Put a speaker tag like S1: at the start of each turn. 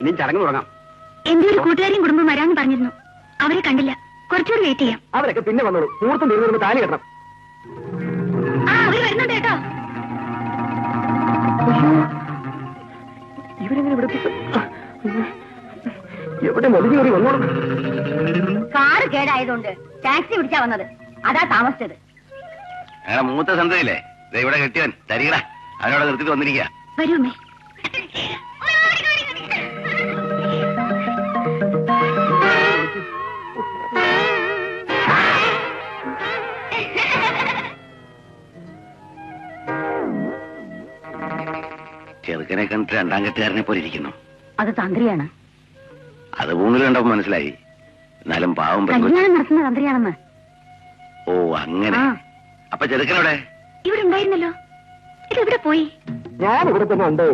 S1: ഇനി ചടങ്ങ് തുടങ്ങാം.
S2: എന്റെ ഒരു കൂട്ടുകാരിയും കുടുംബം വരാന്ന് പറഞ്ഞിരുന്നു. അവരെ കണ്ടില്ല. കുറച്ചുകൂടി വെയിറ്റ് ചെയ്യാം.
S1: അവരൊക്കെ പിന്നെ വന്നോളൂ. മുഹൂർത്തം തീർന്നു താലി കെട്ടണം.
S2: ആ അവര് വരുന്നുണ്ട് കേട്ടോ.
S1: ഇവരെങ്ങനെ ഇവിടെ എവിടെ മൊഴിഞ്ഞു കയറി വന്നോളും?
S2: കാറ് കേടായതുകൊണ്ട് ടാക്സി പിടിച്ചാ വന്നത്. അതാ താമസിച്ചത്.
S3: അങ്ങനെ മൂത്ത സന്തതില്ലേ ഇവിടെ കെട്ടിയവൻ തരികട അവനോട് നിർത്തിട്ട് വന്നിരിക്കുക.
S2: വരൂമേ.
S3: ചെറുക്കനെ കണ്ടിട്ട് രണ്ടാം കെട്ടുകാരനെ പോലെ ഇരിക്കുന്നു.
S2: അത് തന്ത്രിയാണ്.
S3: അത് ഊന്നിൽ കണ്ടപ്പോ മനസ്സിലായി. എന്നാലും പാവം
S2: കല്യാണം നടത്തുന്ന തന്ത്രിയാണെന്ന്.
S3: ഓ അങ്ങനെ. അപ്പൊ ചെറുക്കനോടെ
S2: ഇവിടെ ഉണ്ടായിരുന്നല്ലോ. ഇത് ഇവിടെ പോയി.
S1: ഞാൻ ഇവിടെ തന്നെ ഉണ്ട്.